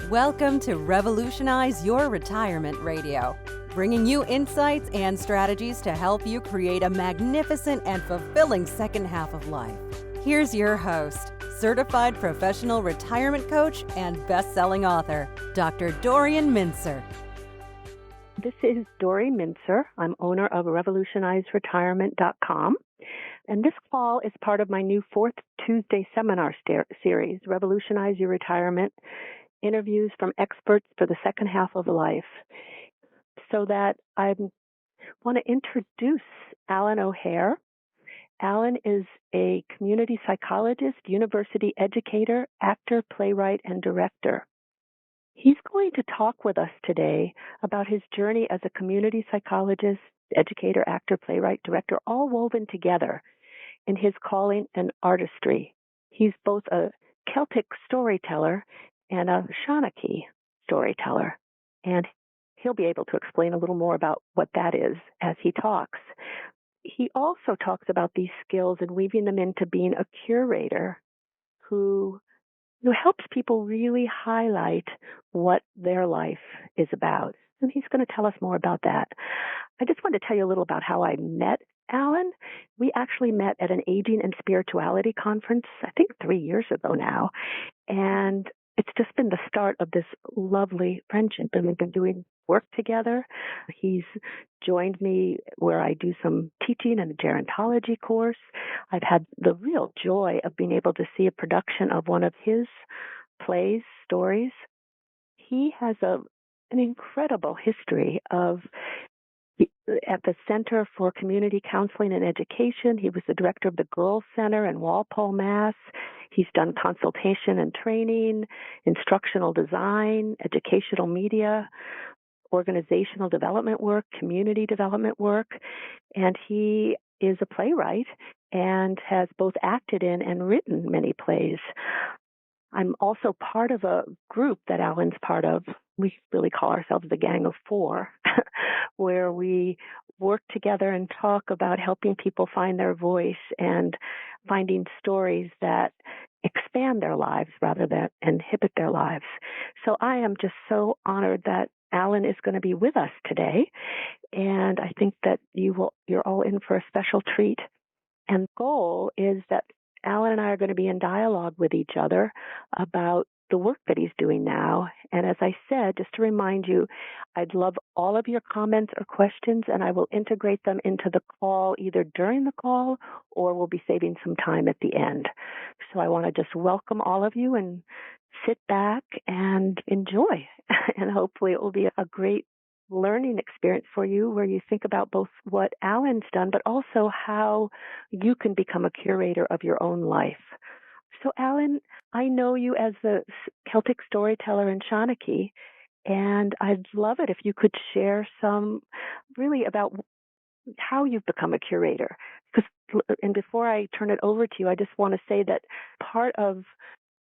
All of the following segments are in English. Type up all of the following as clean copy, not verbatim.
Welcome to Revolutionize Your Retirement Radio, bringing you insights and strategies to help you create a magnificent and fulfilling second half of life. Here's your host, certified professional retirement coach and best-selling author, Dr. Dorian Mintzer. This is Dorian Mintzer. I'm owner of revolutionizeretirement.com. And this call is part of my new Fourth Tuesday seminar series, Revolutionize Your Retirement, interviews from experts for the second half of life. So that I want to introduce Alan O'Hare. Alan is a community psychologist, university educator, actor, playwright, and director. He's going to talk with us today about his journey as a community psychologist, educator, actor, playwright, director, all woven together in his calling and artistry. He's both a Celtic storyteller and a Seanchai storyteller. And he'll be able to explain a little more about what that is as he talks. He also talks about these skills and weaving them into being a curator who helps people really highlight what their life is about. And he's going to tell us more about that. I just wanted to tell you a little about how I met Alan. We actually met at an aging and spirituality conference, I think 3 years ago now. And it's just been the start of this lovely friendship, and we've been doing work together. He's joined me where I do some teaching in a gerontology course. I've had the real joy of being able to see a production of one of his plays, stories. He has an incredible history of at the Center for Community Counseling and Education. He was the director of the Girls Center in Walpole, Mass. He's done consultation and training, instructional design, educational media, organizational development work, community development work, and he is a playwright and has both acted in and written many plays. I'm also part of a group that Alan's part of. We really call ourselves the Gang of Four, where we work together and talk about helping people find their voice and finding stories that expand their lives rather than inhibit their lives. So I am just so honored that Alan is going to be with us today, and I think that you're all in for a special treat. And the goal is that Alan and I are going to be in dialogue with each other about the work that he's doing now. And as I said, just to remind you, I'd love all of your comments or questions, and I will integrate them into the call either during the call or we'll be saving some time at the end. So I want to just welcome all of you and sit back and enjoy. And hopefully it will be a great learning experience for you where you think about both what Alan's done, but also how you can become a curator of your own life. So Alan, I know you as the Celtic storyteller in Seanchai, and I'd love it if you could share some really about how you've become a curator. And before I turn it over to you, I just want to say that part of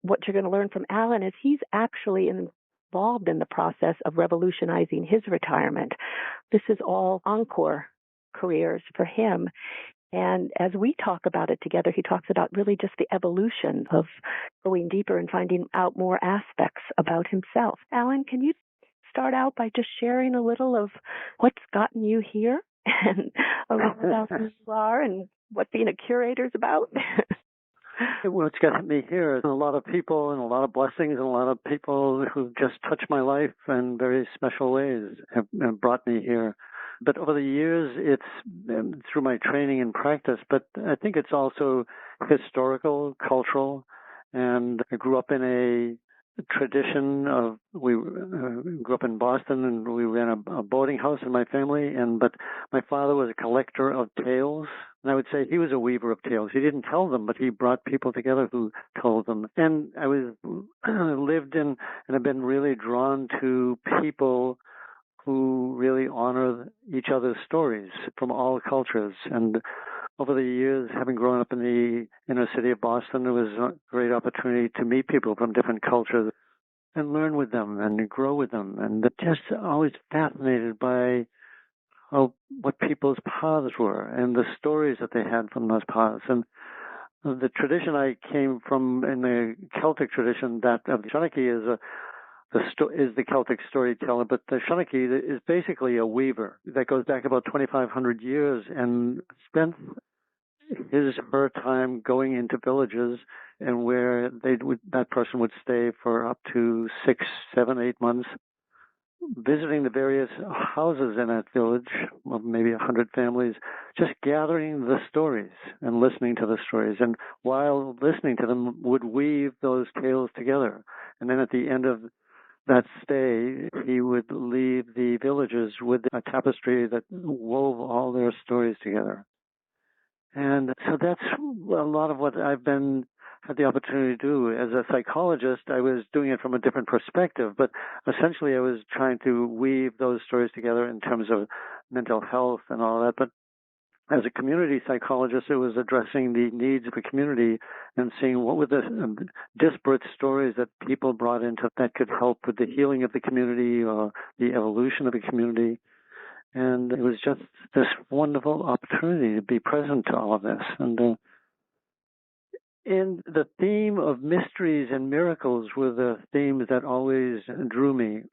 what you're going to learn from Alan is he's actually involved in the process of revolutionizing his retirement. This is all encore careers for him. And as we talk about it together, he talks about really just the evolution of going deeper and finding out more aspects about himself. Alan, can you start out by just sharing a little of what's gotten you here and a little about who you are and what being a curator is about? What's gotten me here is a lot of people and a lot of blessings and a lot of people who've just touched my life in very special ways have brought me here. But over the years, it's through my training and practice, but I think it's also historical, cultural, and I grew up in a tradition of, we grew up in Boston and we ran a boarding house in my family, but my father was a collector of tales, and I would say he was a weaver of tales. He didn't tell them, but he brought people together who told them. And I lived in and have been really drawn to people who really honor each other's stories from all cultures. And over the years, having grown up in the inner city of Boston, it was a great opportunity to meet people from different cultures and learn with them and grow with them. And just always fascinated by what people's paths were and the stories that they had from those paths. And the tradition I came from in the Celtic tradition, that of Seanchai, is is the Celtic storyteller, but the Seanchai is basically a weaver that goes back about 2,500 years and spent her time going into villages and where that person would stay for up to 6, 7, 8 months, visiting the various houses in that village, well, maybe 100 families, just gathering the stories and listening to the stories. And while listening to them, would weave those tales together. And then at the end of that stay, he would leave the villages with a tapestry that wove all their stories together. And so that's a lot of what I've had the opportunity to do. As a psychologist, I was doing it from a different perspective, but essentially I was trying to weave those stories together in terms of mental health and all that. But as a community psychologist, it was addressing the needs of a community and seeing what were the disparate stories that people brought into that could help with the healing of the community or the evolution of the community. And it was just this wonderful opportunity to be present to all of this. And the theme of mysteries and miracles were the themes that always drew me.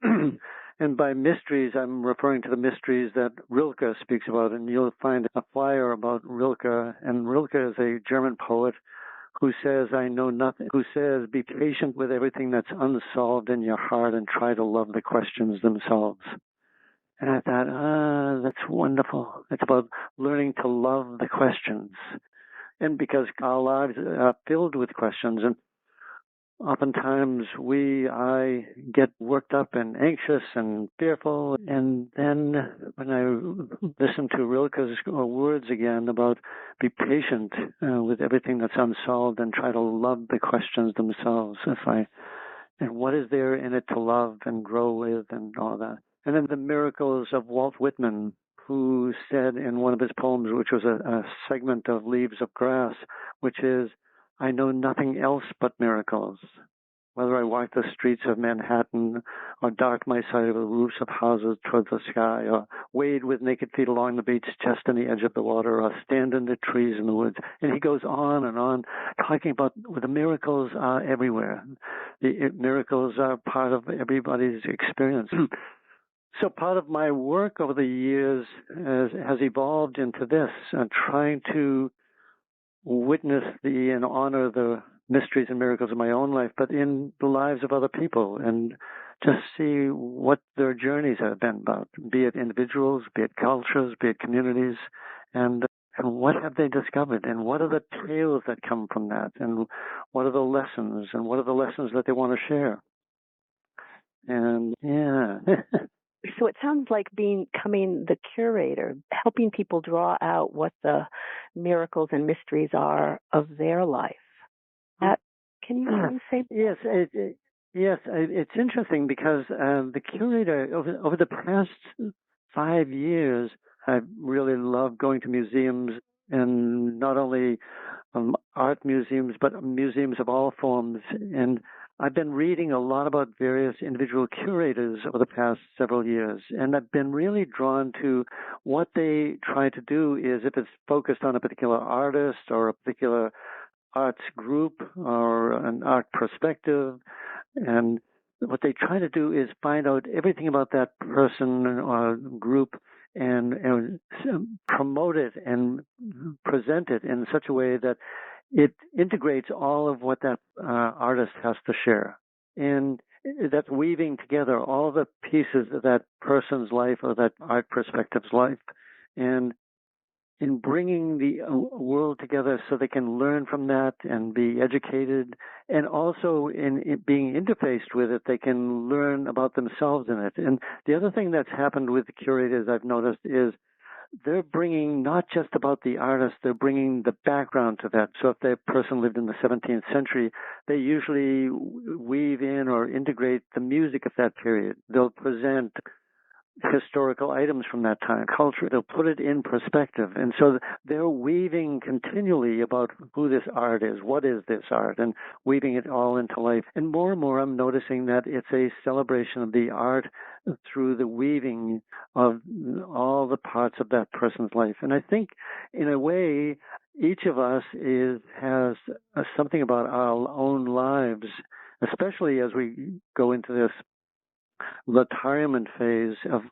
And by mysteries, I'm referring to the mysteries that Rilke speaks about. And you'll find a flyer about Rilke. And Rilke is a German poet who says, I know nothing, who says, be patient with everything that's unsolved in your heart and try to love the questions themselves. And I thought, that's wonderful. It's about learning to love the questions. And because our lives are filled with questions, and oftentimes I get worked up and anxious and fearful. And then when I listen to Rilke's words again about be patient with everything that's unsolved and try to love the questions themselves, and what is there in it to love and grow with and all that. And then the miracles of Walt Whitman, who said in one of his poems, which was a segment of Leaves of Grass, which is, I know nothing else but miracles. Whether I walk the streets of Manhattan or dark my sight over the roofs of houses toward the sky or wade with naked feet along the beach just on the edge of the water or stand in the trees in the woods. And he goes on, talking about the miracles are everywhere. The miracles are part of everybody's experience. So part of my work over the years has evolved into this, trying to witness and honor the mysteries and miracles of my own life, but in the lives of other people, and just see what their journeys have been about, be it individuals, be it cultures, be it communities, and what have they discovered, and what are the tales that come from that, and what are the lessons, and what are the lessons that they want to share. And yeah. So it sounds like becoming the curator, helping people draw out what the miracles and mysteries are of their life. Can you say? Yes, it's interesting because the curator, over the past 5 years, I've really loved going to museums, and not only art museums, but museums of all forms. And I've been reading a lot about various individual curators over the past several years, and I've been really drawn to what they try to do is, if it's focused on a particular artist or a particular arts group or an art perspective, and what they try to do is find out everything about that person or group and promote it and present it in such a way that it integrates all of what that artist has to share. And that's weaving together all the pieces of that person's life or that art perspective's life, and in bringing the world together so they can learn from that and be educated, and also in being interfaced with it, they can learn about themselves in it. And the other thing that's happened with the curators I've noticed is they're bringing not just about the artist, they're bringing the background to that. So if that person lived in the 17th century, they usually weave in or integrate the music of that period. They'll present historical items from that time, culture. They'll put it in perspective. And so they're weaving continually about who this art is, what is this art, and weaving it all into life. And more I'm noticing that it's a celebration of the art through the weaving of all the parts of that person's life. And I think, in a way, each of us has something about our own lives, especially as we go into this retirement phase of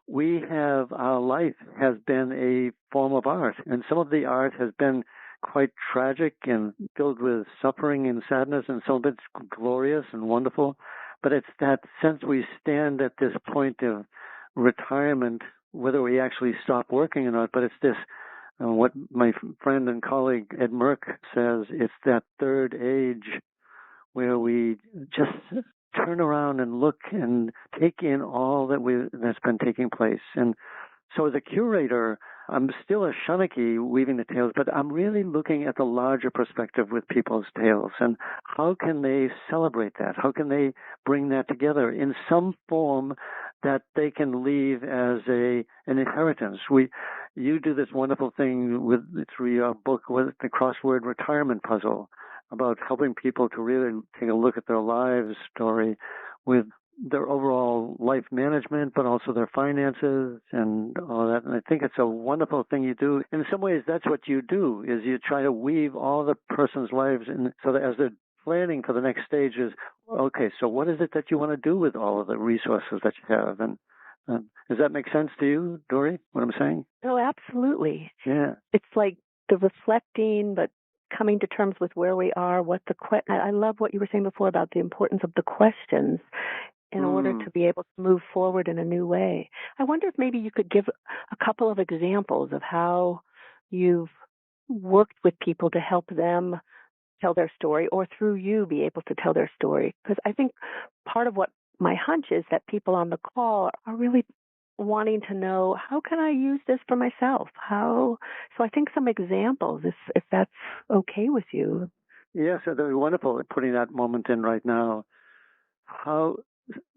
our life has been a form of art, and some of the art has been quite tragic and filled with suffering and sadness, and some of it's glorious and wonderful. But it's that sense we stand at this point of retirement, whether we actually stop working or not, but it's this, what my friend and colleague Ed Merck says, it's that third age where we just turn around and look and take in all that's been taking place. And so as a curator, I'm still a Seanchai weaving the tales, but I'm really looking at the larger perspective with people's tales and how can they celebrate that? How can they bring that together in some form that they can leave as an inheritance? You do this wonderful thing through your book with the crossword retirement puzzle about helping people to really take a look at their lives story with their overall life management, but also their finances and all that. And I think it's a wonderful thing you do. In some ways, that's what you do, is you try to weave all the person's lives in so that as they're planning for the next stage is, okay, so what is it that you want to do with all of the resources that you have? And does that make sense to you, Dory, what I'm saying? Oh, absolutely. Yeah. It's like the reflecting, but coming to terms with where we are, I love what you were saying before about the importance of the questions in order to be able to move forward in a new way. I wonder if maybe you could give a couple of examples of how you've worked with people to help them tell their story, or through you be able to tell their story. Because I think part of what my hunch is that people on the call are really wanting to know, how can I use this for myself? So I think some examples, if that's okay with you. Yes, they're wonderful at putting that moment in right now. How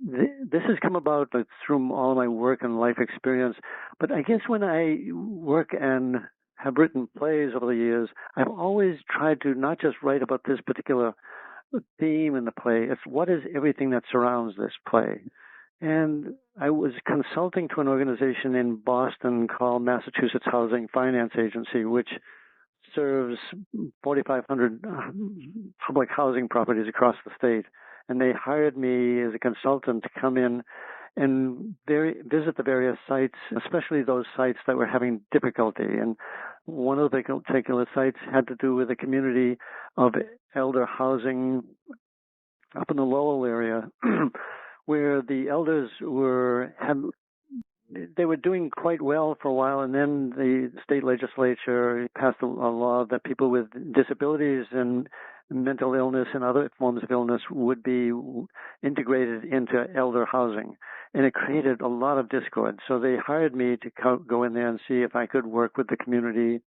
this has come about through all of my work and life experience. But I guess when I work and have written plays over the years, I've always tried to not just write about this particular theme in the play. It's what is everything that surrounds this play. And I was consulting to an organization in Boston called Massachusetts Housing Finance Agency, which serves 4,500 public housing properties across the state. And they hired me as a consultant to come in and visit the various sites, especially those sites that were having difficulty. And one of the particular sites had to do with a community of elder housing up in the Lowell area, where the elders were doing quite well for a while, and then the state legislature passed a law that people with disabilities and mental illness and other forms of illness would be integrated into elder housing. And it created a lot of discord. So they hired me to go in there and see if I could work with the community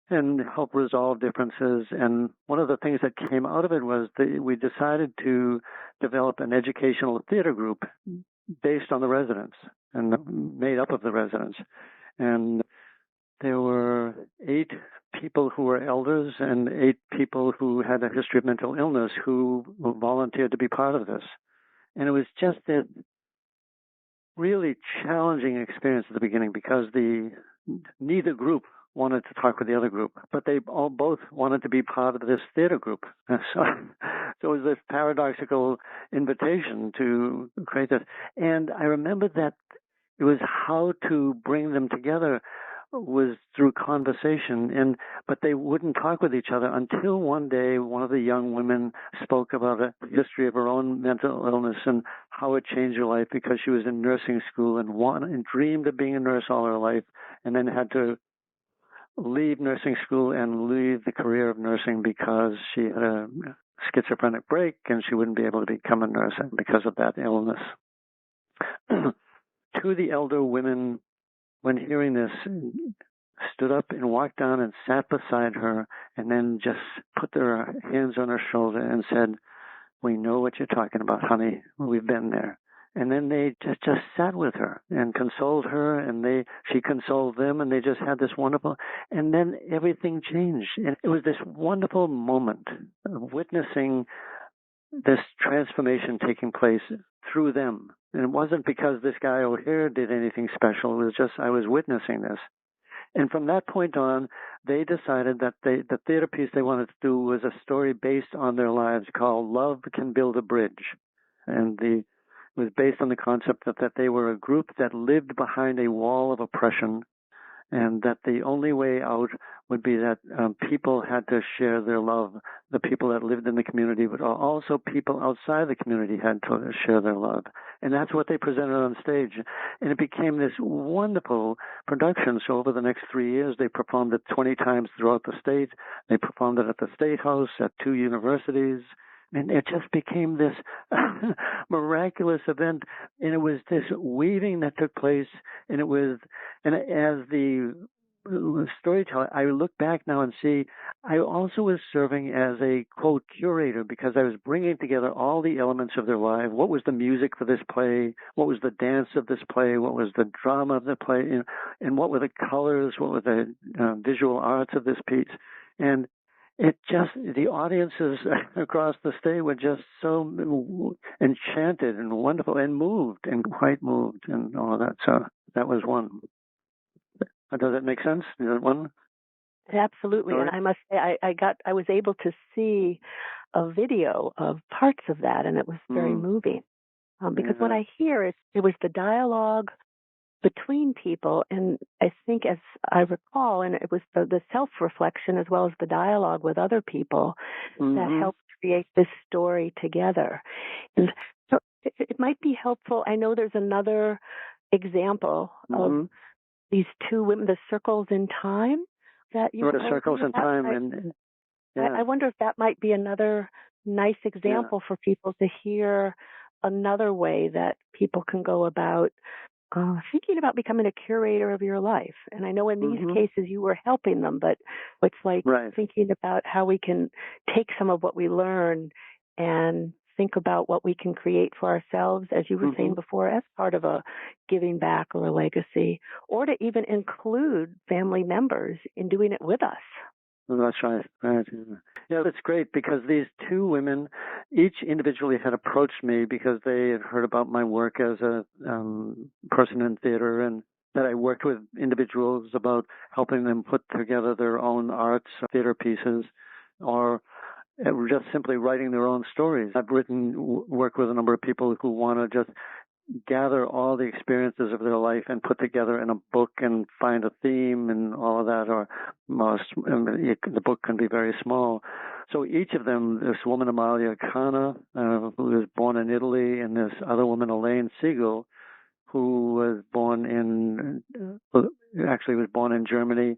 and help resolve differences. And one of the things that came out of it was that we decided to develop an educational theater group based on the residents and made up of the residents. And there were 8 people who were elders and 8 people who had a history of mental illness who volunteered to be part of this. And it was just a really challenging experience at the beginning because neither group wanted to talk with the other group, but they both wanted to be part of this theater group. So it was this paradoxical invitation to create this. And I remember that it was how to bring them together was through conversation, but they wouldn't talk with each other until one day one of the young women spoke about a history of her own mental illness and how it changed her life because she was in nursing school and dreamed of being a nurse all her life, and then had to leave nursing school and leave the career of nursing because she had a schizophrenic break and she wouldn't be able to become a nurse because of that illness. Two of the elder women, when hearing this, stood up and walked down and sat beside her and then just put their hands on her shoulder and said, "We know what you're talking about, honey. We've been there." And then they just sat with her and consoled her, and she consoled them, and they just had this wonderful, and then everything changed. And it was this wonderful moment of witnessing this transformation taking place through them. And it wasn't because this guy over here did anything special. It was just I was witnessing this. And from that point on, they decided that the theater piece they wanted to do was a story based on their lives called Love Can Build a Bridge. And it was based on the concept that they were a group that lived behind a wall of oppression, and that the only way out would be that people had to share their love. The people that lived in the community, but also people outside the community had to share their love. And that's what they presented on stage. And it became this wonderful production. So over the next 3 years, they performed it 20 times throughout the state. They performed it at the State House, at 2 universities. And it just became this miraculous event. And it was this weaving that took place. And as the storyteller, I look back now and see I also was serving as a, quote, curator, because I was bringing together all the elements of their life. What was the music for this play? What was the dance of this play? What was the drama of the play? And what were the colors? What were the visual arts of this piece? And the audiences across the state were just so enchanted and wonderful and moved and quite moved and all of that. So that was one. Does that make sense? Is that one? Absolutely. Sorry? And I must say, I was able to see a video of parts of that, and it was very moving. Because what I hear is it was the dialogue between people, and I think, as I recall, and it was the self-reflection as well as the dialogue with other people that helped create this story together. And so it might be helpful. I know there's another example of these two women, the circles in time that you the circles in time. I wonder if that might be another nice example for people to hear another way that people can go about thinking about becoming a curator of your life. And I know in these cases you were helping them, but it's like thinking about how we can take some of what we learn and think about what we can create for ourselves, as you were saying before, as part of a giving back or a legacy, or to even include family members in doing it with us. That's right. Yeah, that's great, because these two women, each individually had approached me because they had heard about my work as a person in theater, and that I worked with individuals about helping them put together their own arts, theater pieces, or just simply writing their own stories. I've worked with a number of people who want to just gather all the experiences of their life and put together in a book and find a theme and all of that, or the book can be very small. So each of them, this woman, Amalia Kana, who was born in Italy, and this other woman, Elaine Siegel, who was born in Germany.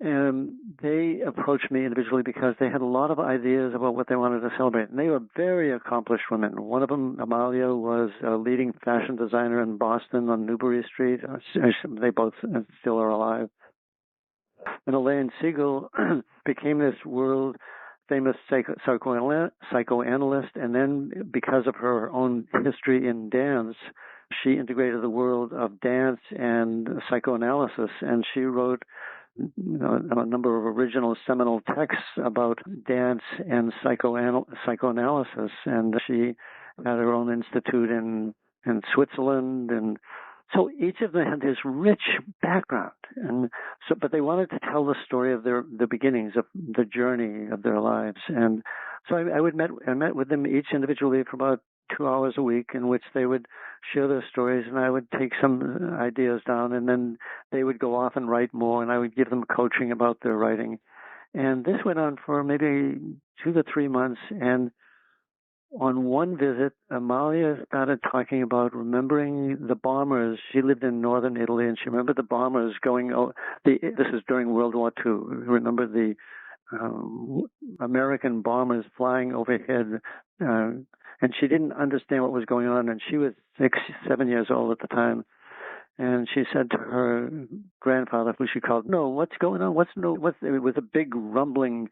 And they approached me individually because they had a lot of ideas about what they wanted to celebrate. And they were very accomplished women. One of them, Amalia, was a leading fashion designer in Boston on Newbury Street. They both still are alive. And Elaine Siegel became this world-famous psychoanalyst. And then, because of her own history in dance, she integrated the world of dance and psychoanalysis. And she wrote a number of original seminal texts about dance and psychoanalysis, and she had her own institute in Switzerland, and so each of them had this rich background, but they wanted to tell the story of the beginnings of the journey of their lives, and so I met with them each individually for about 2 hours a week, in which they would share their stories, and I would take some ideas down, and then they would go off and write more, and I would give them coaching about their writing. And this went on for maybe 2 to 3 months, and on one visit, Amalia started talking about remembering the bombers. She lived in northern Italy, and she remembered the bombers this is during World War II. Remember the American bombers flying overhead, and she didn't understand what was going on, and she was 6, 7 years old at the time. And she said to her grandfather, who she called, "No, what's going on? It was a big rumbling,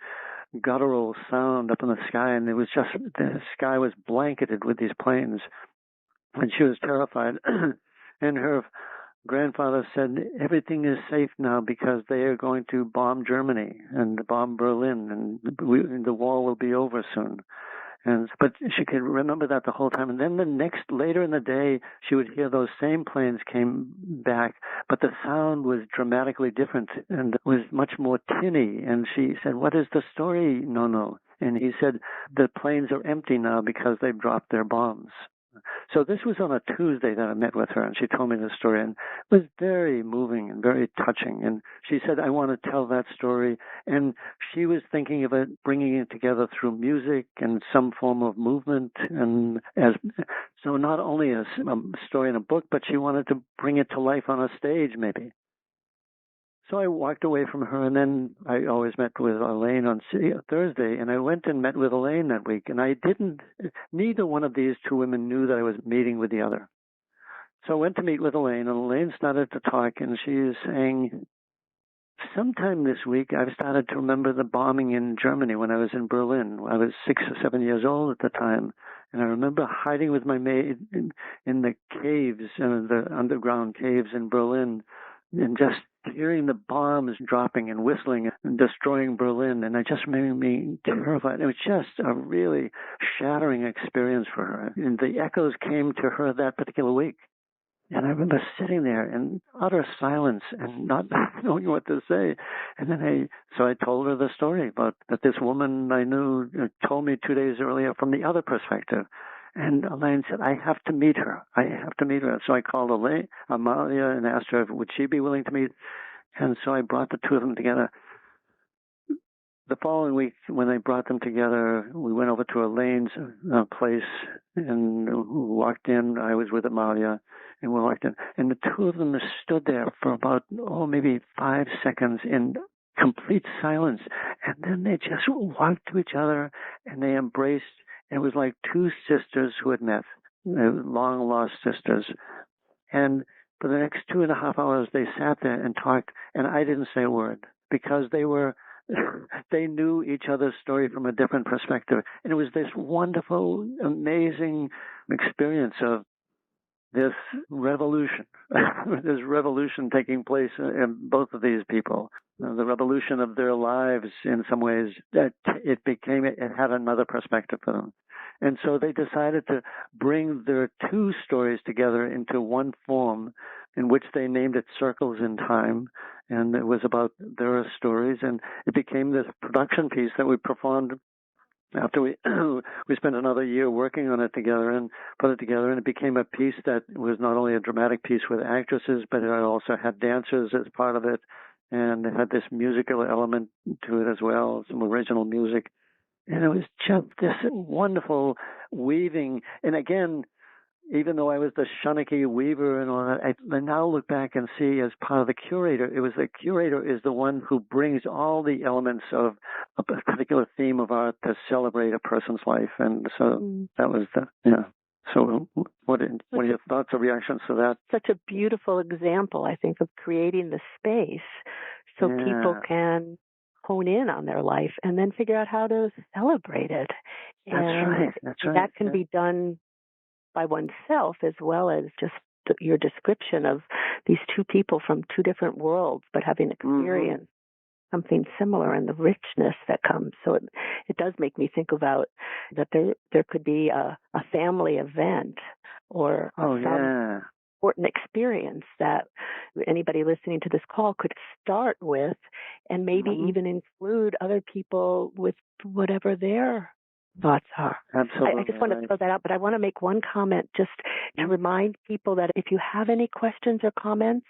guttural sound up in the sky, and the sky was blanketed with these planes." And she was terrified. And her grandfather said, "Everything is safe now because they are going to bomb Germany and bomb Berlin, and the war will be over soon." But she could remember that the whole time. And then later in the day, she would hear those same planes came back, but the sound was dramatically different and was much more tinny. And she said, "What is the story, Nono?" And he said, "The planes are empty now because they've dropped their bombs." So this was on a Tuesday that I met with her, and she told me the story, and it was very moving and very touching. And she said, I want to tell that story. And she was thinking of it, bringing it together through music and some form of movement. And so not only a story in a book, but she wanted to bring it to life on a stage, maybe. So I walked away from her, and then I always met with Elaine on Thursday, and I went and met with Elaine that week, and neither one of these two women knew that I was meeting with the other. So I went to meet with Elaine, and Elaine started to talk, and she is saying, sometime this week I've started to remember the bombing in Germany when I was in Berlin. I was 6 or 7 years old at the time, and I remember hiding with my maid in the caves, the underground caves in Berlin, and just hearing the bombs dropping and whistling and destroying Berlin. And I just made me terrified. It was just a really shattering experience for her. And the echoes came to her that particular week. And I remember sitting there in utter silence and not knowing what to say. And then I told her the story about that this woman I knew told me 2 days earlier from the other perspective. And Elaine said, I have to meet her. I have to meet her. So I called Amalia, and asked her, would she be willing to meet? And so I brought the two of them together. The following week, when I brought them together, we went over to Elaine's place and walked in. I was with Amalia, and we walked in. And the two of them stood there for about, maybe 5 seconds in complete silence. And then they just walked to each other, and they embraced. It was like two sisters who had met, long-lost sisters. And for the next 2.5 hours, they sat there and talked, and I didn't say a word because they knew each other's story from a different perspective. And it was this wonderful, amazing experience of this revolution, taking place in both of these people. The revolution of their lives in some ways, that it had another perspective for them. And so they decided to bring their two stories together into one form in which they named it Circles in Time. And it was about their stories. And it became this production piece that we performed after we spent another year working on it together and put it together, and it became a piece that was not only a dramatic piece with actresses, but it also had dancers as part of it, and it had this musical element to it as well, some original music. And it was just this wonderful weaving. And again, even though I was the Seanchai weaver and all that, I now look back and see as part of the curator, the curator is the one who brings all the elements of a particular theme of art to celebrate a person's life. And so that was So what are your thoughts or reactions to that? Such a beautiful example, I think, of creating the space so people can hone in on their life and then figure out how to celebrate it. That's right. That can be done by oneself as well as just your description of these two people from two different worlds, but having experienced something similar and the richness that comes. So it does make me think about that there could be a family event or some important experience that anybody listening to this call could start with, and maybe even include other people with whatever their thoughts are. Absolutely. I just want to throw that out, but I want to make one comment just to remind people that if you have any questions or comments,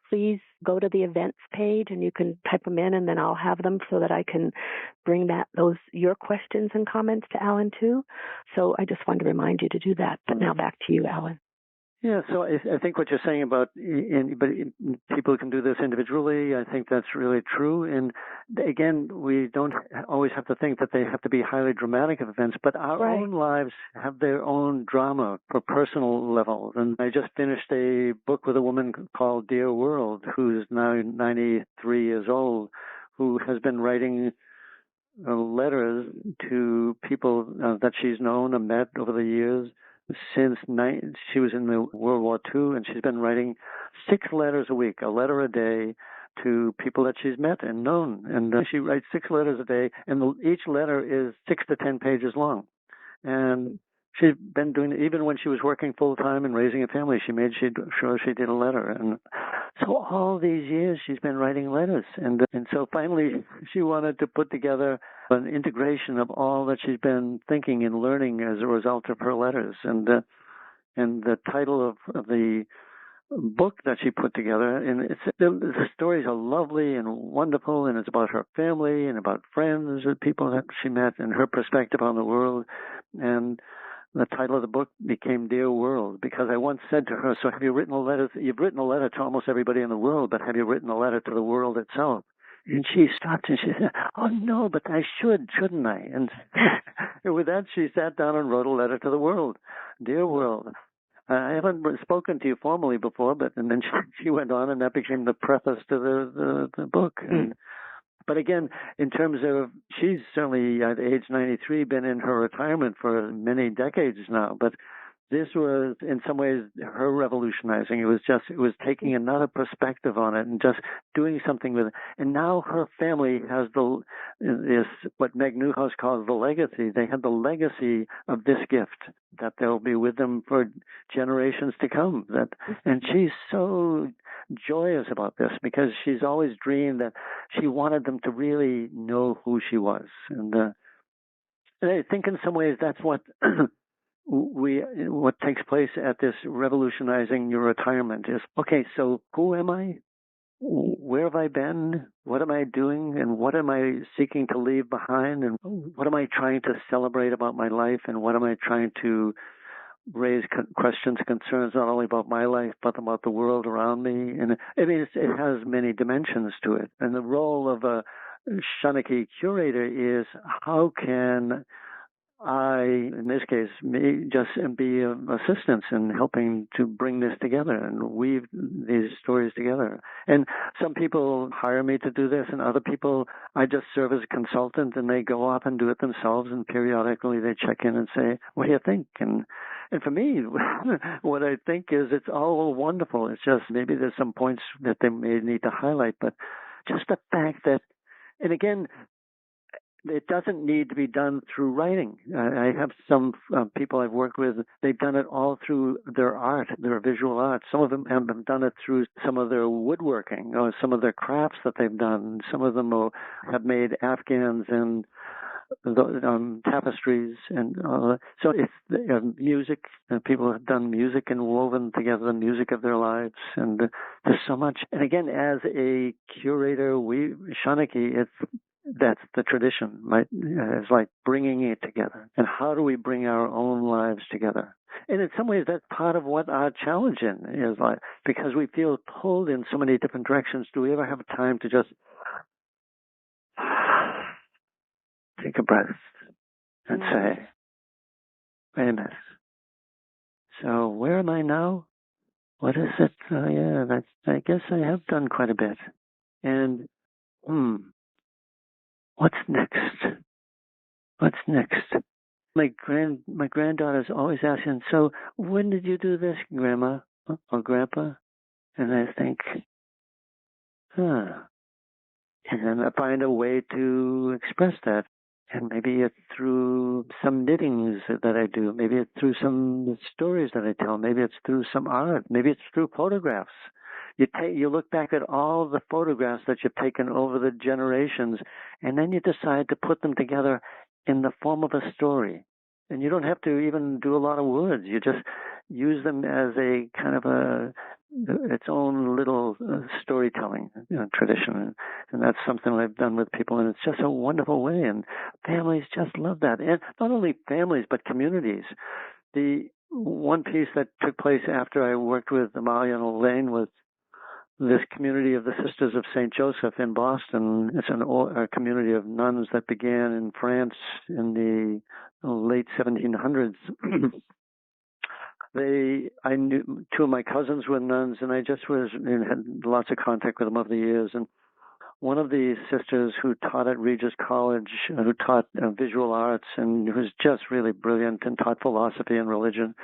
please go to the events page and you can type them in, and then I'll have them so that I can bring your questions and comments to Alan too. So I just wanted to remind you to do that. But now back to you, Alan. Yeah, so I think what you're saying about people can do this individually, I think that's really true. And again, we don't always have to think that they have to be highly dramatic events, but our own lives have their own drama for personal level. And I just finished a book with a woman called Dear World, who's now 93 years old, who has been writing letters to people that she's known and met over the years. Since she was in the World War II, and she's been writing 6 letters a week, a letter a day, to people that she's met and known. And she writes 6 letters a day, and each letter is 6 to 10 pages long. And she's been doing it even when she was working full time and raising a family. She made sure she did a letter. And so all these years she's been writing letters. And so finally she wanted to put together an integration of all that she's been thinking and learning as a result of her letters. And And the title of the book that she put together, and the stories are lovely and wonderful, and it's about her family and about friends and people that she met and her perspective on the world. And the title of the book became Dear World, because I once said to her, so have you written a letter? You've written a letter to almost everybody in the world, but have you written a letter to the world itself? And she stopped and she said, oh, no, but I shouldn't I? And with that, she sat down and wrote a letter to the world. Dear world, I haven't spoken to you formally before, and then she went on, and that became the preface to the book. But again, in terms of, she's certainly at age 93 been in her retirement for many decades now, but this was in some ways her revolutionizing. It was taking another perspective on it and just doing something with it. And now her family has this what Meg Newhouse calls the legacy. They have the legacy of this gift that they'll be with them for generations to come. And she's so joyous about this because she's always dreamed that she wanted them to really know who she was. And I think in some ways that's what what takes place at this revolutionizing your retirement is, okay, so who am I? Where have I been? What am I doing? And what am I seeking to leave behind? And what am I trying to celebrate about my life? And what am I trying to raise questions, concerns, not only about my life, but about the world around me? And I mean, it has many dimensions to it. And the role of a Seanchai curator is, how can I, in this case, me, just be of assistance in helping to bring this together and weave these stories together. And some people hire me to do this, and other people, I just serve as a consultant, and they go off and do it themselves, and periodically they check in and say, what do you think? And for me, what I think is it's all wonderful. It's just maybe there's some points that they may need to highlight, but just the fact that, and again, it doesn't need to be done through writing. I have some people I've worked with, they've done it all through their art, their visual art. Some of them have done it through some of their woodworking or some of their crafts that they've done. Some of them have made Afghans and tapestries. And so it's music. People have done music and woven together the music of their lives. And there's so much. And again, as a curator, Seanchai, that's the tradition, right? It's like bringing it together. And how do we bring our own lives together? And in some ways, that's part of what our challenge is like, because we feel pulled in so many different directions. Do we ever have time to just take a breath and say, wait a minute. So where am I now? What is it? I guess I have done quite a bit. And, what's next? What's next? My granddaughter's always asking, so when did you do this, Grandma or Grandpa? And I think, And then I find a way to express that. And maybe it's through some knittings that I do. Maybe it's through some stories that I tell. Maybe it's through some art. Maybe it's through photographs. You look back at all the photographs that you've taken over the generations, and then you decide to put them together in the form of a story. And you don't have to even do a lot of words. You just use them as a kind of its own little storytelling tradition. And that's something I've done with people, and it's just a wonderful way. And families just love that. And not only families, but communities. The one piece that took place after I worked with Amalia and Elaine was this community of the Sisters of St. Joseph in Boston. It's a community of nuns that began in France in the late 1700s. I knew two of my cousins were nuns, and I just had lots of contact with them over the years. And one of the sisters who taught at Regis College, who taught visual arts and who was just really brilliant and taught philosophy and religion,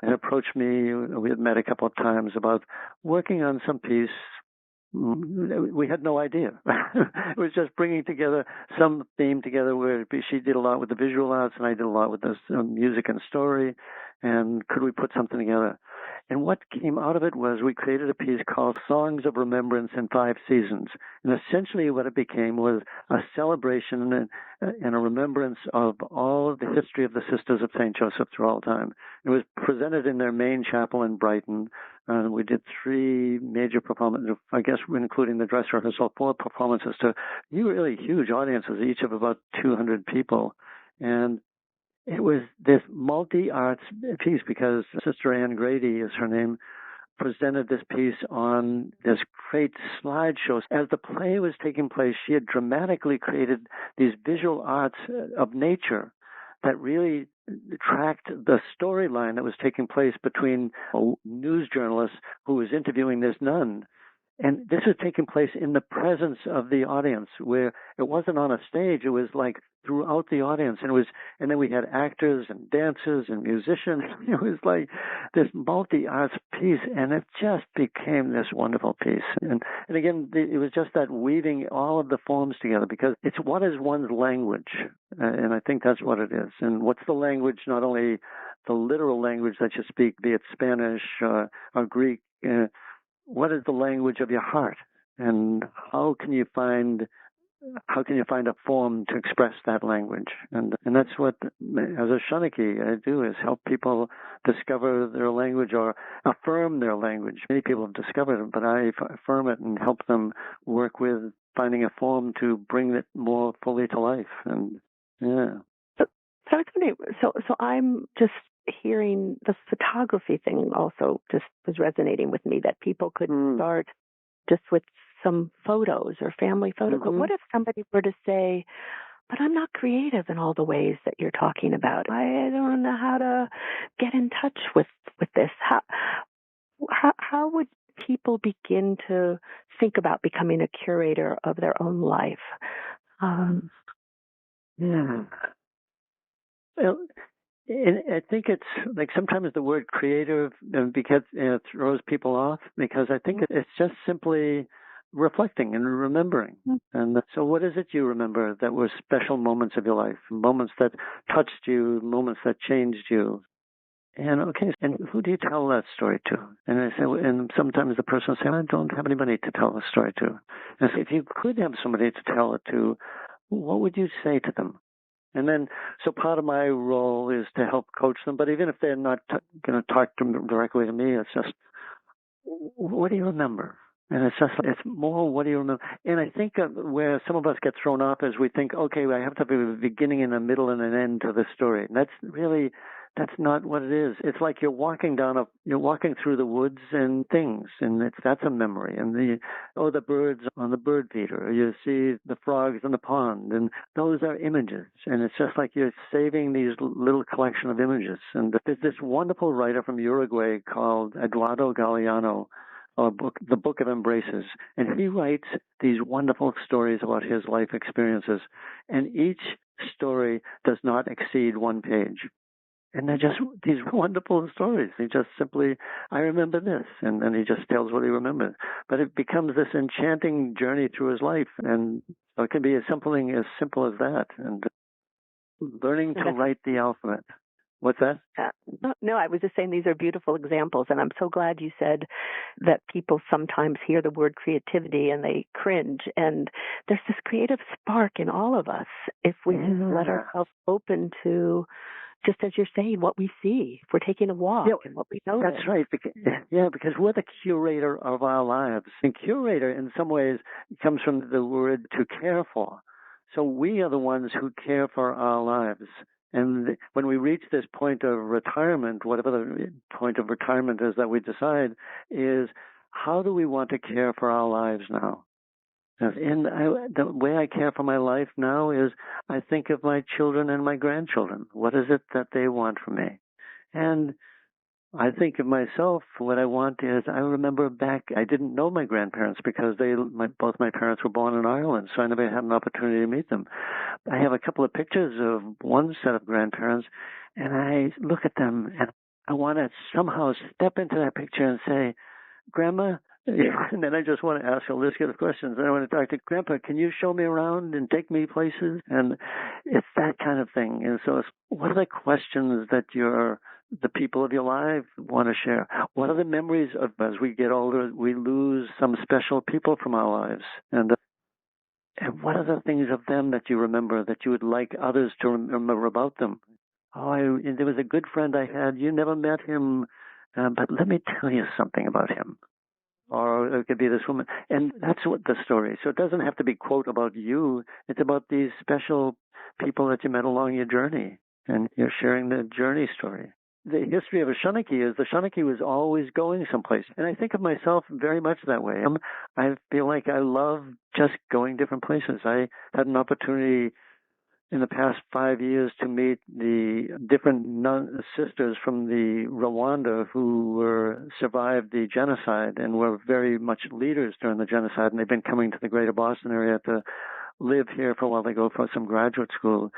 had approached me. We had met a couple of times about working on some piece. We had no idea. It was just bringing together some theme together where she did a lot with the visual arts and I did a lot with the music and story. And could we put something together? And what came out of it was we created a piece called Songs of Remembrance in 5 Seasons. And essentially what it became was a celebration and a remembrance of all of the history of the Sisters of St. Joseph through all time. It was presented in their main chapel in Brighton. We did 3 major performances, I guess including the dress rehearsal, 4 performances to really huge audiences, each of about 200 people. And it was this multi-arts piece because Sister Ann Grady is her name, presented this piece on this great slideshows. As the play was taking place, she had dramatically created these visual arts of nature that really tracked the storyline that was taking place between a news journalist who was interviewing this nun. And this was taking place in the presence of the audience, where it wasn't on a stage. It was like throughout the audience. And then we had actors and dancers and musicians. It was like this multi-arts piece, and it just became this wonderful piece. And again, it was just that weaving all of the forms together, because it's what is one's language. And I think that's what it is. And what's the language, not only the literal language that you speak, be it Spanish or Greek, what is the language of your heart, and how can you find a form to express that language? And that's what, as a Seanchai, I do, is help people discover their language or affirm their language. Many people have discovered it, but I affirm it and help them work with finding a form to bring it more fully to life. And yeah. So I was wondering, so I'm just hearing the photography thing also just was resonating with me, that people could start just with some photos or family photos. But what if somebody were to say, but I'm not creative in all the ways that you're talking about. I don't know how to get in touch with this. How would people begin to think about becoming a curator of their own life? Well, I think it's like sometimes the word creative because it throws people off, because I think it's just simply reflecting and remembering. And so what is it you remember that were special moments of your life, moments that touched you, moments that changed you? And okay, and who do you tell that story to? And I say, and sometimes the person will say, I don't have anybody to tell the story to. And I say, if you could have somebody to tell it to, what would you say to them? And then, so part of my role is to help coach them. But even if they're not going to talk directly to me, it's just, what do you remember? And it's more, what do you remember? And I think where some of us get thrown off is we think, okay, I have to have a beginning and a middle and an end to the story. And that's not what it is. It's like you're walking through the woods and things, and that's a memory. And the birds on the bird feeder, or you see the frogs in the pond, and those are images. And it's just like you're saving these little collection of images. And there's this wonderful writer from Uruguay called Eduardo Galeano, the Book of Embraces. And he writes these wonderful stories about his life experiences. And each story does not exceed 1 page. And they're just these wonderful stories. He just simply, I remember this, and then he just tells what he remembers. But it becomes this enchanting journey through his life, and so it can be something as simple as that. And learning to write the alphabet. What's that? No, I was just saying these are beautiful examples, and I'm so glad you said that people sometimes hear the word creativity and they cringe, and there's this creative spark in all of us if we just let ourselves open to, just as you're saying, what we see. If we're taking a walk and what we know. That's right. Because we're the curator of our lives. And curator, in some ways, comes from the word to care for. So we are the ones who care for our lives. And when we reach this point of retirement, whatever the point of retirement is that we decide, is how do we want to care for our lives now? And the way I care for my life now is I think of my children and my grandchildren. What is it that they want from me? And I think of myself, what I want is, I remember back, I didn't know my grandparents because both my parents were born in Ireland, so I never had an opportunity to meet them. I have a couple of pictures of one set of grandparents, and I look at them, and I want to somehow step into that picture and say, Grandma, and then I just want to ask a list of questions. And I want to talk to Grandpa, can you show me around and take me places? And it's that kind of thing. And so it's, what are the questions that you're the people of your life want to share? What are the memories of, as we get older, we lose some special people from our lives? And what are the things of them that you remember that you would like others to remember about them? There was a good friend I had. You never met him, but let me tell you something about him. Or it could be this woman. And that's what the story is. So it doesn't have to be, quote, about you. It's about these special people that you met along your journey. And you're sharing the journey story. The history of a Seanchai is the Seanchai was always going someplace. And I think of myself very much that way. I feel like I love just going different places. I had an opportunity in the past 5 years to meet the different sisters from the Rwanda who survived the genocide and were very much leaders during the genocide. And they've been coming to the greater Boston area to live here for a while. They go for some graduate school.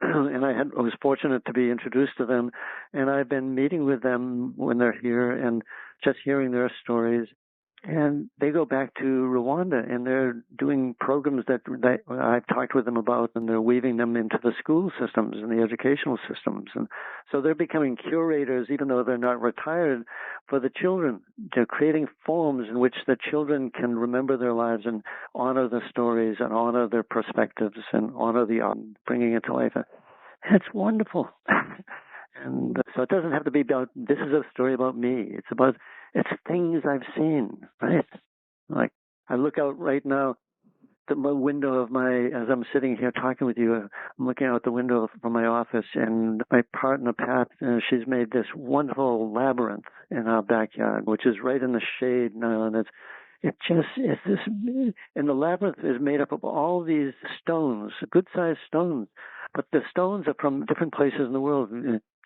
And I was fortunate to be introduced to them. And I've been meeting with them when they're here and just hearing their stories. And they go back to Rwanda, and they're doing programs that I've talked with them about, and they're weaving them into the school systems and the educational systems. And so they're becoming curators, even though they're not retired, for the children. They're creating forums in which the children can remember their lives and honor the stories and honor their perspectives and honor the art, bringing it to life. It's wonderful. And so it doesn't have to be about, this is a story about me. It's things I've seen, right? Like, I look out right now the window of as I'm sitting here talking with you, I'm looking out the window from my office, and my partner, Pat, she's made this wonderful labyrinth in our backyard, which is right in the shade now, and it's this, and the labyrinth is made up of all these stones, good-sized stones, but the stones are from different places in the world.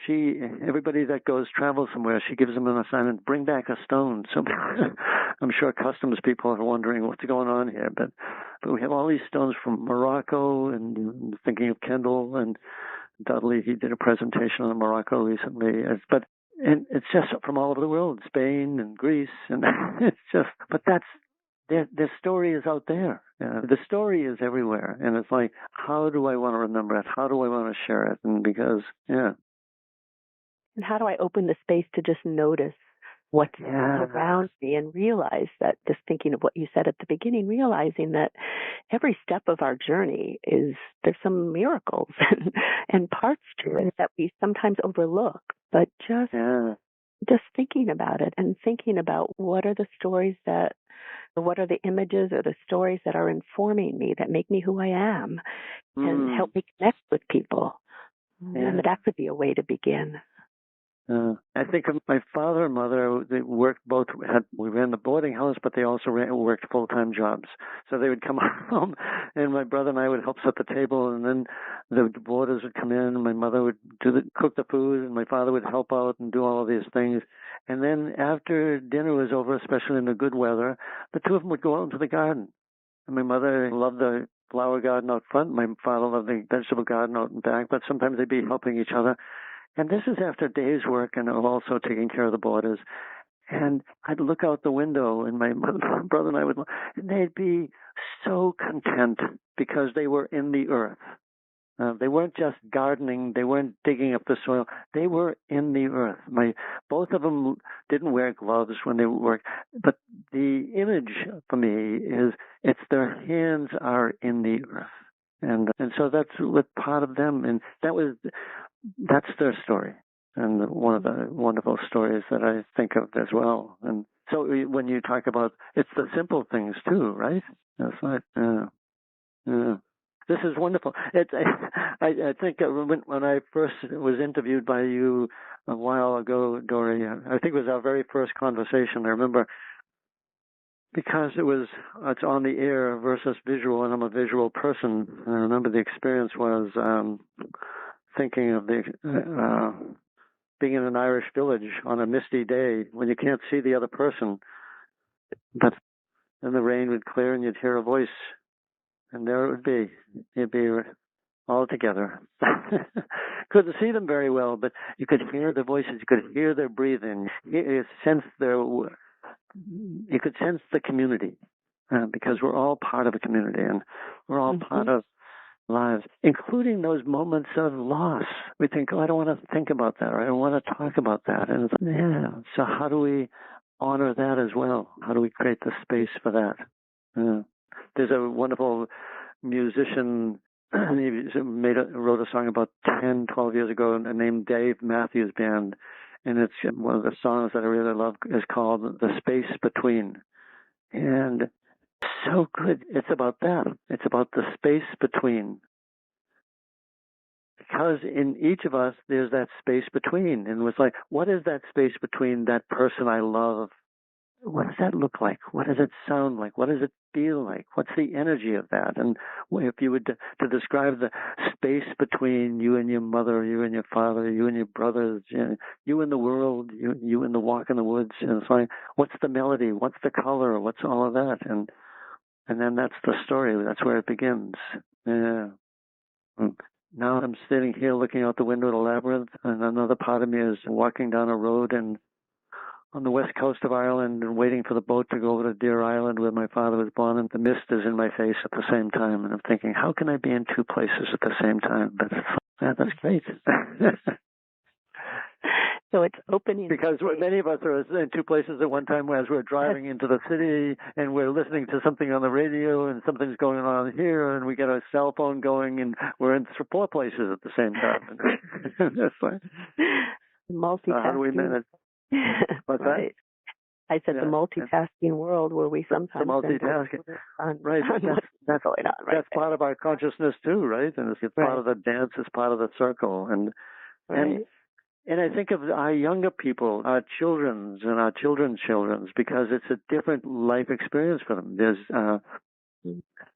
Everybody that travels somewhere, she gives them an assignment, bring back a stone. So I'm sure customs people are wondering what's going on here, but we have all these stones from Morocco, and thinking of Kendall and Dudley, he did a presentation on Morocco recently, and it's just from all over the world, Spain and Greece, and it's just, but the story is out there. The story is everywhere, and it's like, how do I want to remember it? How do I want to share it? And because, And how do I open the space to just notice what's around me and realize that, just thinking of what you said at the beginning, realizing that every step of our journey there's some miracles and parts to it that we sometimes overlook, but just thinking about it and thinking about what are the the images or the stories that are informing me, that make me who I am and help me connect with people. And that could be a way to begin. I think of my father and mother. They worked we ran the boarding house, but they also worked full-time jobs. So they would come home, and my brother and I would help set the table, and then the boarders would come in, and my mother would cook the food, and my father would help out and do all of these things. And then after dinner was over, especially in the good weather, the two of them would go out into the garden. And my mother loved the flower garden out front. My father loved the vegetable garden out in back, but sometimes they'd be helping each other. And this is after a day's work and also taking care of the boarders. And I'd look out the window, and my brother and I and they'd be so content because they were in the earth. They weren't just gardening. They weren't digging up the soil. They were in the earth. Both of them didn't wear gloves when they worked. But the image for me is it's their hands are in the earth. And so that's what part of them. And that's their story, and one of the wonderful stories that I think of as well. And so when you talk about, it's the simple things too, right? That's right. This is wonderful. I think when I first was interviewed by you a while ago, Dory, I think it was our very first conversation. I remember, because it's on the air versus visual, and I'm a visual person. I remember the experience was thinking of being in an Irish village on a misty day when you can't see the other person, but then the rain would clear and you'd hear a voice, and there it would be. You'd be all together. Couldn't see them very well, but you could hear their voices. You could hear their breathing. You could sense the community, because we're all part of a community, and we're all part of lives, including those moments of loss. We think, oh, I don't want to think about that, or I don't want to talk about that. And it's, yeah, so how do we honor that as well? How do we create the space for that? There's a wonderful musician, he wrote a song about 10, 12 years ago named Dave Matthews Band. And it's one of the songs that I really love is called The Space Between. And so good. It's about that. It's about the space between. Because in each of us, there's that space between. And it's like, what is that space between that person I love? What does that look like? What does it sound like? What does it feel like? What's the energy of that? And if you would to describe the space between you and your mother, you and your father, you and your brothers, you and the world, you and the walk in the woods, and it's like, what's the melody? What's the color? What's all of that? And then that's the story. That's where it begins. Yeah. Now I'm sitting here looking out the window at a labyrinth, and another part of me is walking down a road and on the west coast of Ireland and waiting for the boat to go over to Deer Island where my father was born, and the mist is in my face at the same time. And I'm thinking, how can I be in two places at the same time? But that's great. So it's opening. Because many of us are in two places at one time as we're driving into the city and we're listening to something on the radio and something's going on here and we get a cell phone going and we're in four places at the same time. That's fine. Multitasking. How do we manage? What's right. That? I said the multitasking world where we sometimes... The multitasking. Right. That's going on. Right. That's part of our consciousness too, right? And it's part of the dance, it's part of the circle. And I think of our younger people, our children's and our children's, because it's a different life experience for them. There's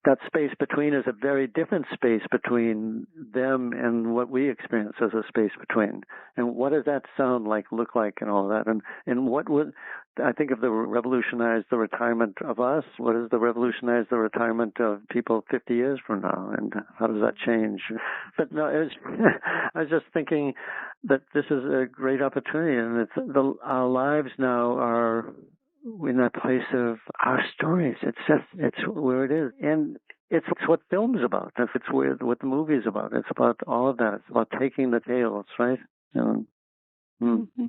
that space between is a very different space between them and what we experience as a space between. And what does that sound like, look like, and all that? And what would, I think of the revolutionize the retirement of us. What is the revolutionize the retirement of people 50 years from now? And how does that change? But no, I was just thinking that this is a great opportunity, and our lives now are in that place of our stories. It's where it is. And it's what film's about. It's what the movie's about. It's about all of that. It's about taking the tales, right? Mm-hmm.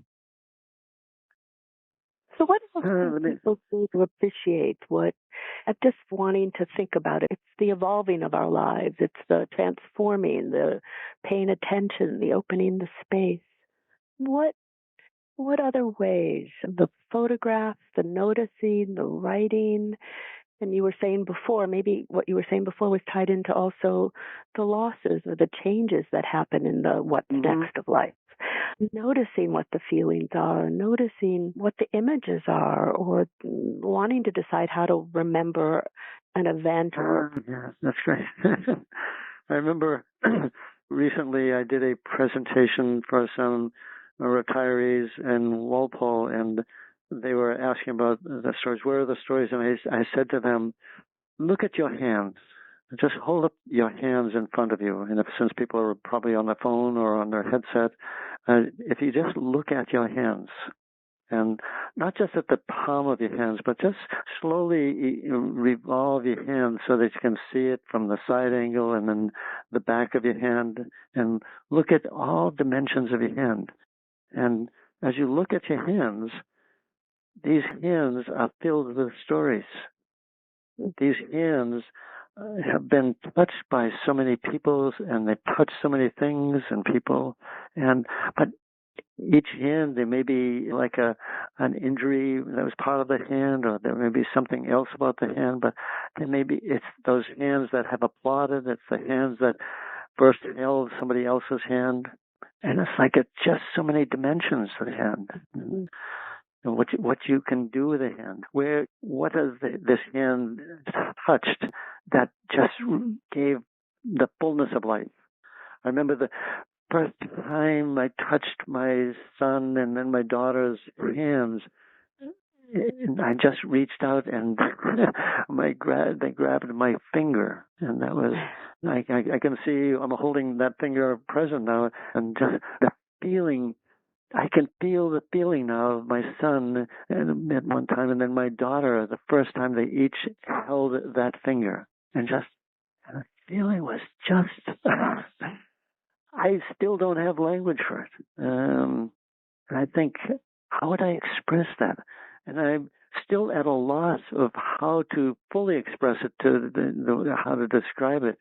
So what else do people do to appreciate what, I'm just wanting to think about it. It's the evolving of our lives. It's the transforming, the paying attention, the opening the space. What other ways? The photographs, the noticing, the writing. And you were saying before, maybe what you were saying before was tied into also the losses or the changes that happen in the what's next of life. Noticing what the feelings are, noticing what the images are, or wanting to decide how to remember an event. Yeah, that's great. I remember recently I did a presentation for some retirees in Walpole, and they were asking about the stories. Where are the stories? And I said to them, look at your hands. Just hold up your hands in front of you. And since people are probably on their phone or on their headset, if you just look at your hands, and not just at the palm of your hands, but just slowly revolve your hands so that you can see it from the side angle and then the back of your hand, and look at all dimensions of your hand. And as you look at your hands, these hands are filled with stories. These hands have been touched by so many people, and they touch so many things and people. But each hand, there may be like an injury that was part of the hand, or there may be something else about the hand. But there may be, it's those hands that have applauded. It's the hands that first held somebody else's hand. And it's like it's just so many dimensions to the hand. Mm-hmm. And what you can do with a hand. What has this hand touched that just gave the fullness of life? I remember the first time I touched my son and then my daughter's hands, and I just reached out and they grabbed my finger, and that was I can see I'm holding that finger present now, and just the feeling. I can feel the feeling now of my son at one time, and then my daughter, the first time they each held that finger, and just feeling was just, I still don't have language for it. And I think, how would I express that? And I'm still at a loss of how to fully express it, how to describe it.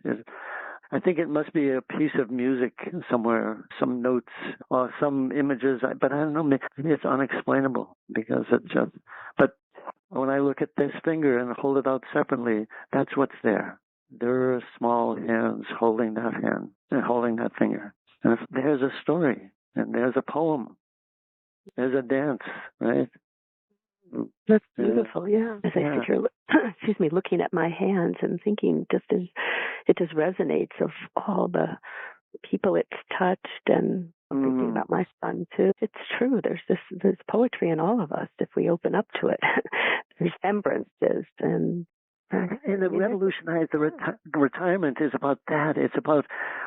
I think it must be a piece of music somewhere, some notes or some images, but I don't know, maybe it's unexplainable because it's just, but when I look at this finger and hold it out separately, that's what's there. There are small hands holding that hand and holding that finger. And there's a story, and there's a poem, there's a dance, right? That's beautiful, yeah. As I sit here, excuse me, looking at my hands and thinking, just as it just resonates of all the people it's touched, and thinking about my son too. It's true. There's poetry in all of us if we open up to it. There's remembrances and the revolutionize the retirement is about that. It's about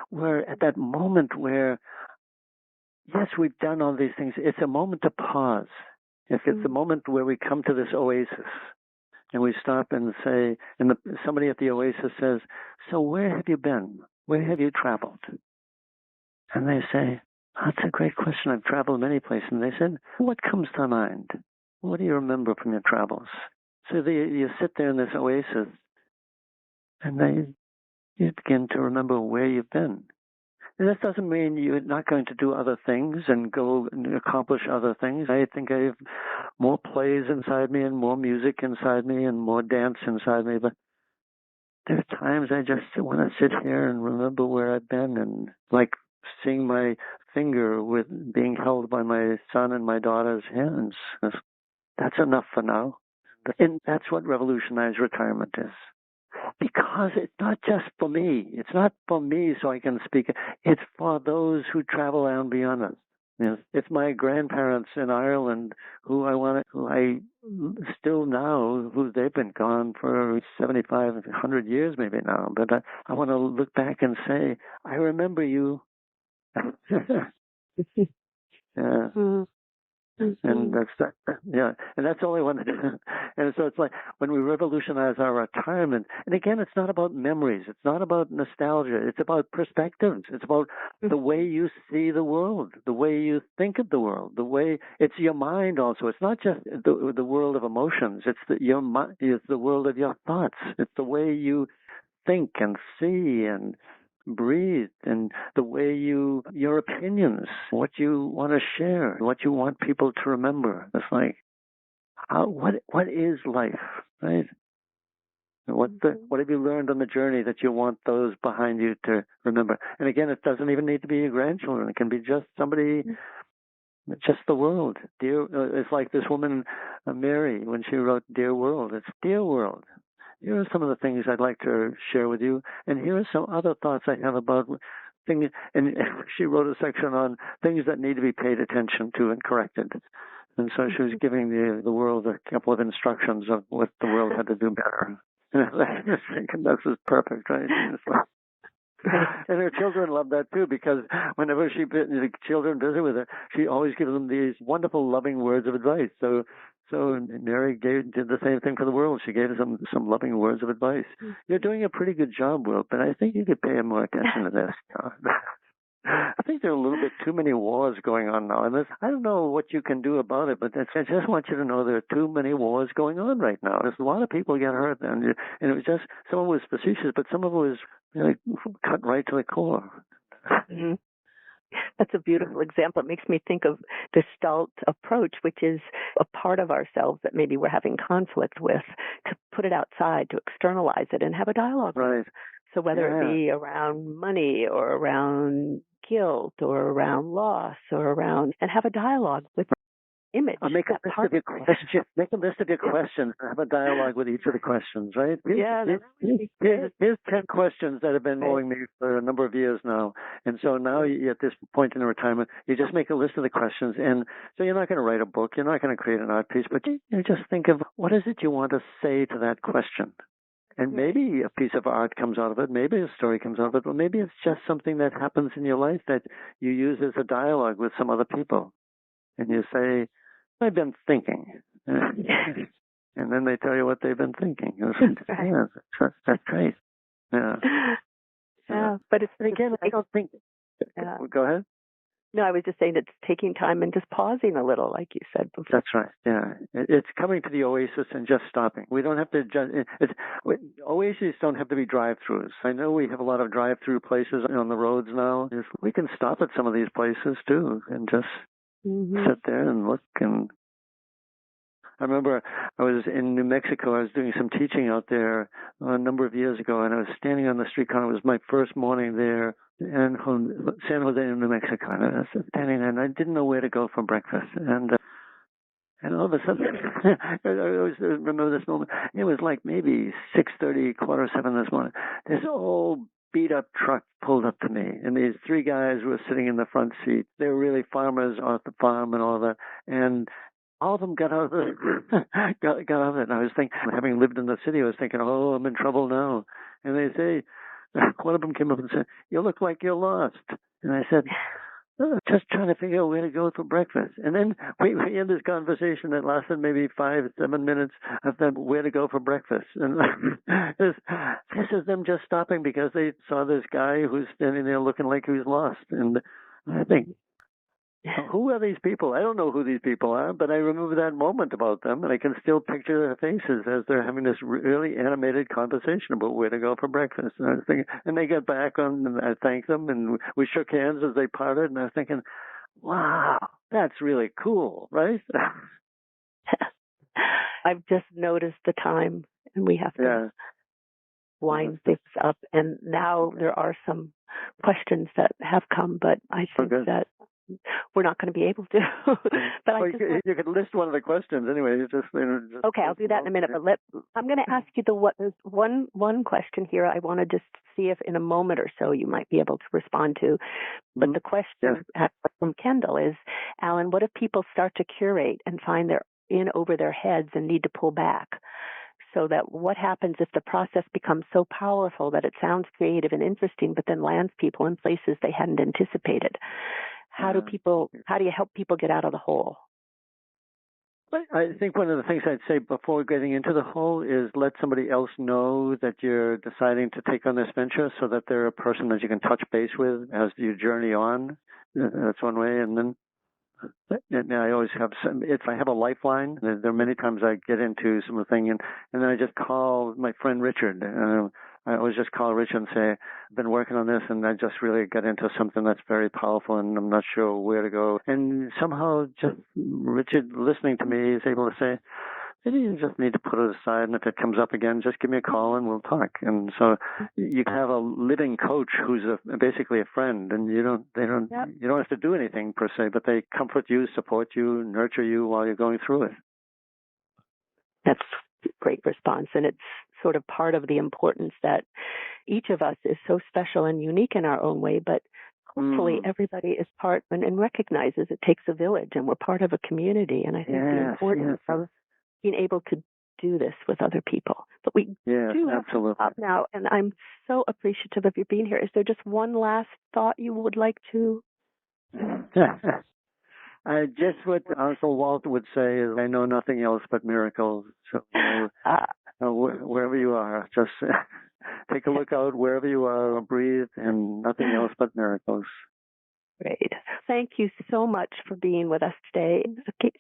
where at that moment where, yes, we've done all these things. It's a moment to pause. If it's a moment where we come to this oasis and we stop and say, and somebody at the oasis says, so where have you been? Where have you traveled? And they say, that's a great question. I've traveled many places. And they said, what comes to mind? What do you remember from your travels? So you sit there in this oasis and you begin to remember where you've been. And that doesn't mean you're not going to do other things and go and accomplish other things. I think I have more plays inside me and more music inside me and more dance inside me. But there are times I just want to sit here and remember where I've been, and like seeing my finger with being held by my son and my daughter's hands. That's enough for now. And that's what revolutionized retirement is. Because it's not just for me. It's not for me so I can speak. It's for those who travel out beyond us. You know, it's my grandparents in Ireland who I still now, who they've been gone for 75, 100 years maybe now. But I want to look back and say, I remember you. Yeah. And that's that, yeah. And that's all I want to do. And so it's like when we revolutionize our retirement, and again, it's not about memories. It's not about nostalgia. It's about perspectives. It's about the way you see the world, the way you think of the world, the way it's your mind also. It's not just the world of emotions. It's it's the world of your thoughts. It's the way you think and see and breathe, and the way your opinions, what you want to share, what you want people to remember. It's like, what is life, right? What have you learned on the journey that you want those behind you to remember? And again, it doesn't even need to be your grandchildren. It can be just somebody, just the world. It's like this woman, Mary, when she wrote Dear World. It's Dear World. Here are some of the things I'd like to share with you, and here are some other thoughts I have about things. And she wrote a section on things that need to be paid attention to and corrected. And so she was giving the world a couple of instructions of what the world had to do better. And I was thinking, this is perfect, right? And her children love that too, because whenever the children visit with her, she always gives them these wonderful, loving words of advice. So Mary did the same thing for the world. She gave them some loving words of advice. You're doing a pretty good job, Will, but I think you could pay more attention to this. I think there are a little bit too many wars going on now. And I don't know what you can do about it, but I just want you to know there are too many wars going on right now. There's a lot of people get hurt, and it was just, some of it was facetious, but some of it was cut right to the core. Mm-hmm. That's a beautiful example. It makes me think of the Gestalt approach, which is a part of ourselves that maybe we're having conflict with, to put it outside, to externalize it and have a dialogue. Right. So whether it be around money or around guilt or around loss or around, and have a dialogue with image. Make a list of your questions. Make a list of your questions and have a dialogue with each of the questions, right? Here's 10 questions that have been following me for a number of years now. And so now you're at this point in retirement, you just make a list of the questions. And so you're not going to write a book. You're not going to create an art piece, but you just think of what is it you want to say to that question. And maybe a piece of art comes out of it. Maybe a story comes out of it. Or maybe it's just something that happens in your life that you use as a dialogue with some other people. And you say, I've been thinking. And then they tell you what they've been thinking. That's great. Yeah. Yeah, but it's And again, I don't think. Go ahead. No, I was just saying it's taking time and just pausing a little, like you said before. That's right. Yeah, it's coming to the oasis and just stopping. We don't have to. Oases don't have to be drive-throughs. I know we have a lot of drive-through places on the roads now. We can stop at some of these places too and just sit there and look. And I remember I was in New Mexico. I was doing some teaching out there a number of years ago, and I was standing on the street corner. It was my first morning there in San Jose, New Mexico. And I was standing there, and I didn't know where to go for breakfast. And all of a sudden, I always remember this moment. It was like maybe 6:30, 6:45 this morning. This old beat-up truck pulled up to me, and these three guys were sitting in the front seat. They were really farmers off the farm and all that. And all of them got out of it. got out of it. And I was thinking, having lived in the city, I was thinking, oh, I'm in trouble now. And they say, one of them came up and said, you look like you're lost. And I said, just trying to figure out where to go for breakfast. And then we had this conversation that lasted maybe 5-7 minutes of them where to go for breakfast. And this is them just stopping because they saw this guy who's standing there looking like he was lost. And I think, who are these people? I don't know who these people are, but I remember that moment about them, and I can still picture their faces as they're having this really animated conversation about where to go for breakfast. And I was thinking, and they got back on, and I thanked them, and we shook hands as they parted, and I was thinking, wow, that's really cool, right? I've just noticed the time, and we have to wind things up. And now there are some questions that have come, but I think that we're not going to be able to. But you could list one of the questions anyway. Okay, I'll do that in a minute. But I'm going to ask you there's one question here I want to just see if in a moment or so you might be able to respond to. But the question from Kendall is, Alan, what if people start to curate and find they're in over their heads and need to pull back? So that what happens if the process becomes so powerful that it sounds creative and interesting, but then lands people in places they hadn't anticipated? How do you help people get out of the hole? I think one of the things I'd say before getting into the hole is let somebody else know that you're deciding to take on this venture so that they're a person that you can touch base with as you journey on. That's one way. And then I always have if I have a lifeline, there are many times I get into something and then I just call my friend Richard. I always just call Richard and say, I've been working on this and I just really got into something that's very powerful and I'm not sure where to go. And somehow just Richard listening to me is able to say, maybe you just need to put it aside, and if it comes up again, just give me a call and we'll talk. And so you can have a living coach who's basically a friend, and you don't have to do anything per se, but they comfort you, support you, nurture you while you're going through it. That's a great response, and it's sort of part of the importance that each of us is so special and unique in our own way, but hopefully everybody is part and recognizes it takes a village, and we're part of a community. And I think the importance of being able to do this with other people. But we do have to stop now, and I'm so appreciative of you being here. Is there just one last thought you would like to? Just what Uncle Walt would say is, I know nothing else but miracles. So wherever you are, just take a look out wherever you are, breathe, and nothing else but miracles. Great. Thank you so much for being with us today.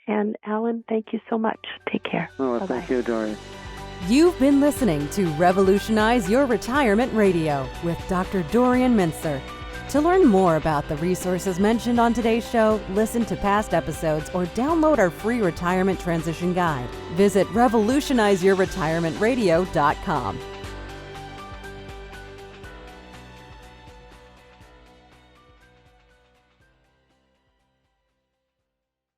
And Alan, thank you so much. Take care. Oh, thank you, Dorian. You've been listening to Revolutionize Your Retirement Radio with Dr. Dorian Mintzer. To learn more about the resources mentioned on today's show, listen to past episodes, or download our free retirement transition guide, visit revolutionizeyourretirementradio.com.